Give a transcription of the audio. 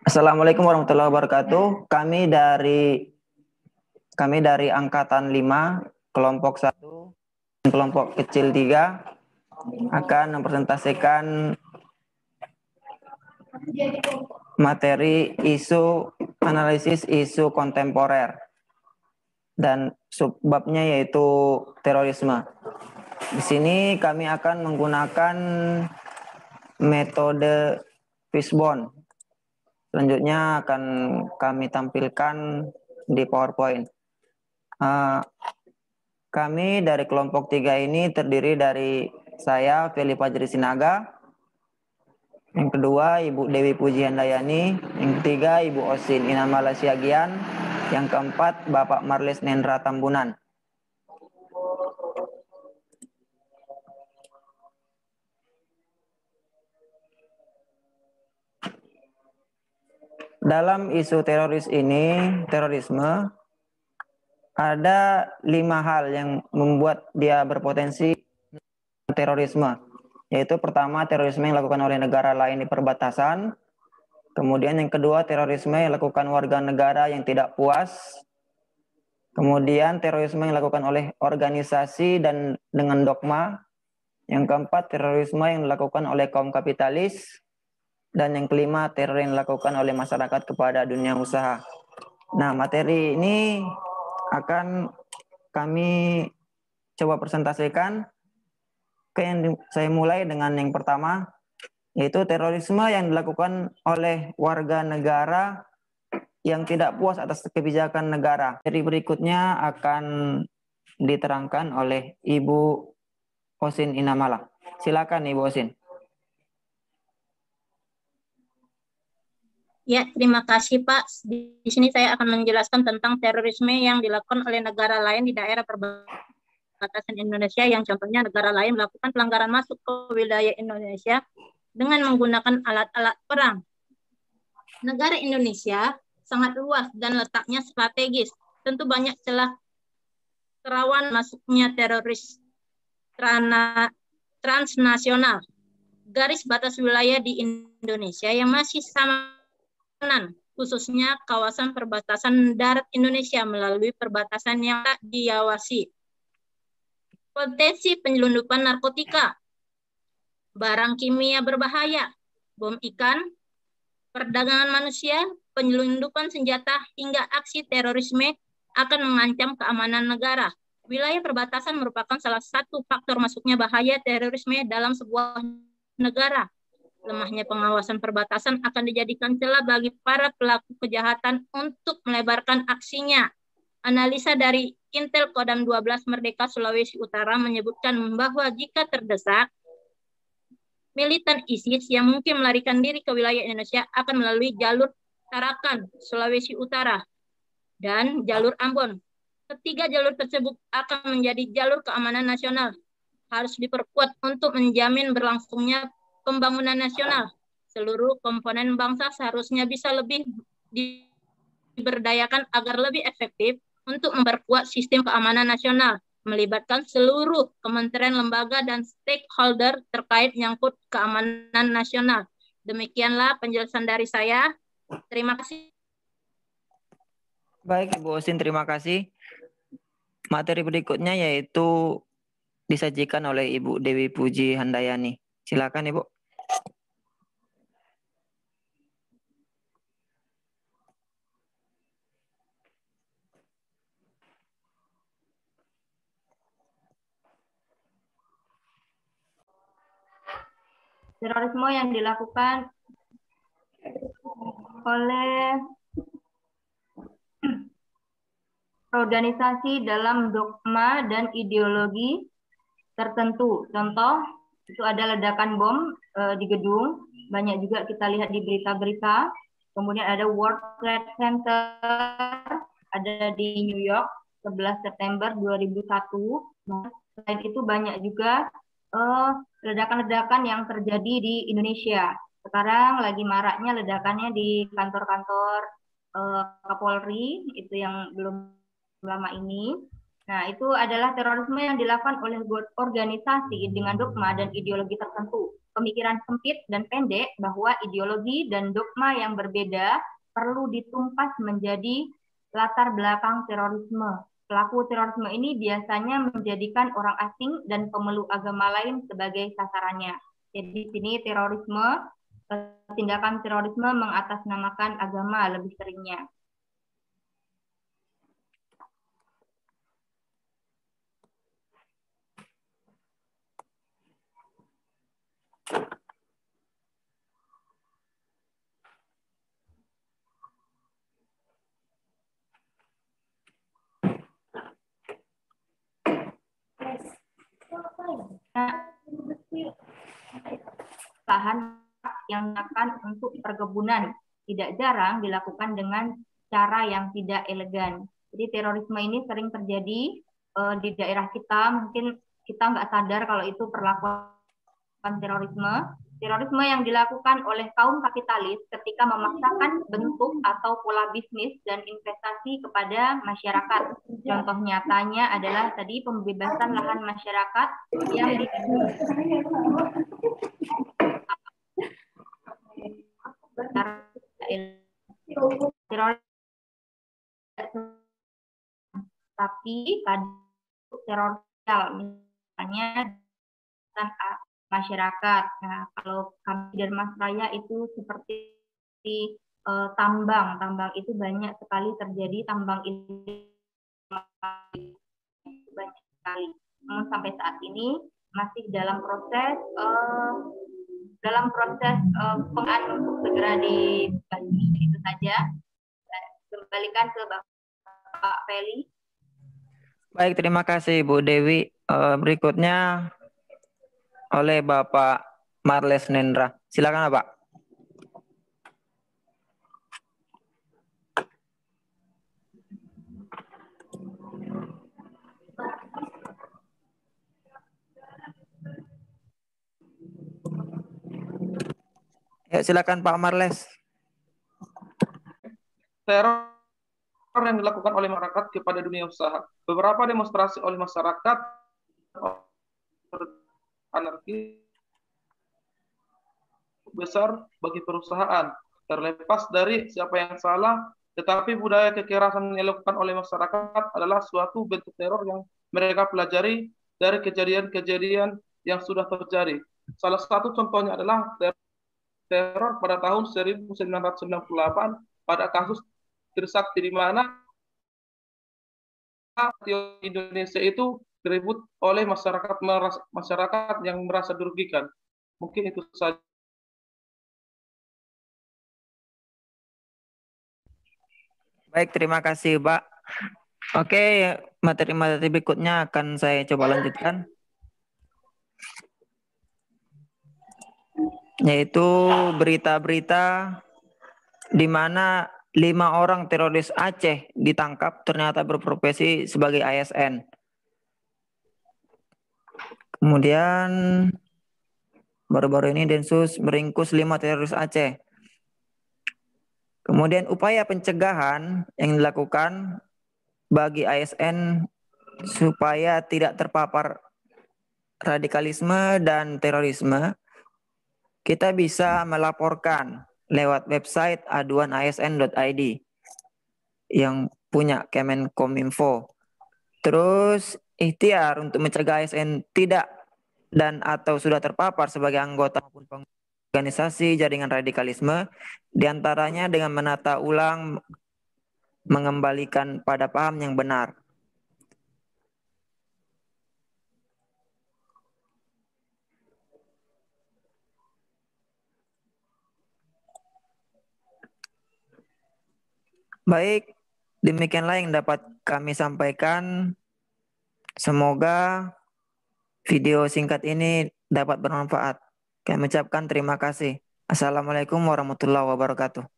Assalamualaikum warahmatullahi wabarakatuh. Kami dari angkatan 5, kelompok 1, kelompok kecil 3 akan mempresentasikan materi analisis isu kontemporer dan subbabnya yaitu terorisme. Di sini kami akan menggunakan metode Fishbone. Selanjutnya akan kami tampilkan di PowerPoint. Kami dari kelompok 3 ini terdiri dari saya, Feli Fajri Sinaga, yang kedua Ibu Dewi Puji Handayani, yang ketiga Ibu Osin Inamala Siagian, yang keempat Bapak Marlis Nendra Tambunan. Dalam isu terorisme, ada 5 hal yang membuat dia berpotensi terorisme. Yaitu pertama, terorisme yang dilakukan oleh negara lain di perbatasan. Kemudian yang kedua, terorisme yang dilakukan warga negara yang tidak puas. Kemudian terorisme yang dilakukan oleh organisasi dan dengan dogma. Yang keempat, terorisme yang dilakukan oleh kaum kapitalis. Dan yang kelima, teror yang dilakukan oleh masyarakat kepada dunia usaha. Nah, materi ini akan kami coba presentasikan. Saya mulai dengan yang pertama, yaitu terorisme yang dilakukan oleh warga negara yang tidak puas atas kebijakan negara. Materi berikutnya akan diterangkan oleh Ibu Osin Inamala. Silakan Ibu Osin. Ya, terima kasih Pak. Di sini saya akan menjelaskan tentang terorisme yang dilakukan oleh negara lain di daerah perbatasan Indonesia, yang contohnya negara lain melakukan pelanggaran masuk ke wilayah Indonesia dengan menggunakan alat-alat perang. Negara Indonesia sangat luas dan letaknya strategis. Tentu banyak celah rawan masuknya teroris transnasional. Garis batas wilayah di Indonesia yang masih sama, khususnya kawasan perbatasan darat Indonesia melalui perbatasan yang tak diawasi. Potensi penyelundupan narkotika, barang kimia berbahaya, bom ikan, perdagangan manusia, penyelundupan senjata, hingga aksi terorisme akan mengancam keamanan negara. Wilayah perbatasan merupakan salah satu faktor masuknya bahaya terorisme dalam sebuah negara. Lemahnya pengawasan perbatasan akan dijadikan celah bagi para pelaku kejahatan untuk melebarkan aksinya. Analisa dari Intel Kodam 12 Merdeka Sulawesi Utara menyebutkan bahwa jika terdesak, militan ISIS yang mungkin melarikan diri ke wilayah Indonesia akan melalui jalur Tarakan, Sulawesi Utara, dan jalur Ambon. Ketiga jalur tersebut akan menjadi jalur keamanan nasional. Harus diperkuat untuk menjamin berlangsungnya pembangunan nasional. Seluruh komponen bangsa seharusnya bisa lebih diberdayakan agar lebih efektif untuk memperkuat sistem keamanan nasional, melibatkan seluruh kementerian, lembaga, dan stakeholder terkait nyangkut keamanan nasional. Demikianlah penjelasan dari saya. Terima kasih. Baik Ibu Osin, terima kasih. Materi berikutnya yaitu disajikan oleh Ibu Dewi Puji Handayani. Silakan Ibu. Terorisme yang dilakukan oleh organisasi dalam dogma dan ideologi tertentu. Contoh, itu ada ledakan bom di gedung, banyak juga kita lihat di berita-berita. Kemudian ada World Trade Center, ada di New York, 11 September 2001. Selain itu banyak juga ledakan-ledakan yang terjadi di Indonesia. Sekarang lagi maraknya ledakannya di kantor-kantor Kapolri, itu yang belum lama ini. Nah, itu adalah terorisme yang dilakukan oleh organisasi dengan dogma dan ideologi tertentu. pemikiran sempit dan pendek bahwa ideologi dan dogma yang berbeda perlu ditumpas menjadi latar belakang terorisme. Pelaku terorisme ini biasanya menjadikan orang asing dan pemeluk agama lain sebagai sasarannya. Jadi di sini tindakan terorisme mengatasnamakan agama lebih seringnya. Lahan yang digunakan untuk perkebunan tidak jarang dilakukan dengan cara yang tidak elegan. Jadi terorisme ini sering terjadi di daerah kita, mungkin kita nggak sadar kalau itu perlakuan terorisme. Terorisme yang dilakukan oleh kaum kapitalis ketika memaksakan bentuk atau pola bisnis dan investasi kepada masyarakat. Contoh nyatanya adalah tadi pembebasan lahan masyarakat yang tapi teror sosial misalnya masyarakat. Nah, kalau kami di Masraya itu seperti tambang itu banyak sekali terjadi tambang ilegal banyak sekali. Namun sampai saat ini masih dalam proses pengadaan untuk segera dibagi. Itu saja. Dan kembalikan ke Bapak Feli. Baik, terima kasih Bu Dewi. Berikutnya oleh Bapak Marles Nendra. Silakan Pak. Ya, silakan Pak Marles. Teror yang dilakukan oleh masyarakat kepada dunia usaha. Beberapa demonstrasi oleh masyarakat anarki besar bagi perusahaan, terlepas dari siapa yang salah, tetapi budaya kekerasan yang dilakukan oleh masyarakat adalah suatu bentuk teror yang mereka pelajari dari kejadian-kejadian yang sudah terjadi. Salah satu contohnya adalah teror pada tahun 1998 pada kasus Trisakti, di mana Indonesia itu diribut oleh masyarakat yang merasa dirugikan. Mungkin itu saja. Baik, terima kasih Pak. Oke, materi-materi berikutnya akan saya coba lanjutkan, yaitu berita-berita di mana 5 orang teroris Aceh ditangkap ternyata berprofesi sebagai ASN. Kemudian baru-baru ini Densus meringkus 5 teroris Aceh. Kemudian upaya pencegahan yang dilakukan bagi ASN supaya tidak terpapar radikalisme dan terorisme, kita bisa melaporkan lewat website aduanasn.id yang punya Kemenkominfo. Terus ikhtiar untuk mencegah ASN tidak dan atau sudah terpapar sebagai anggota maupun organisasi jaringan radikalisme, diantaranya dengan menata ulang, mengembalikan pada paham yang benar. Baik, demikianlah yang dapat kami sampaikan. Semoga video singkat ini dapat bermanfaat. Kami ucapkan terima kasih. Assalamualaikum warahmatullahi wabarakatuh.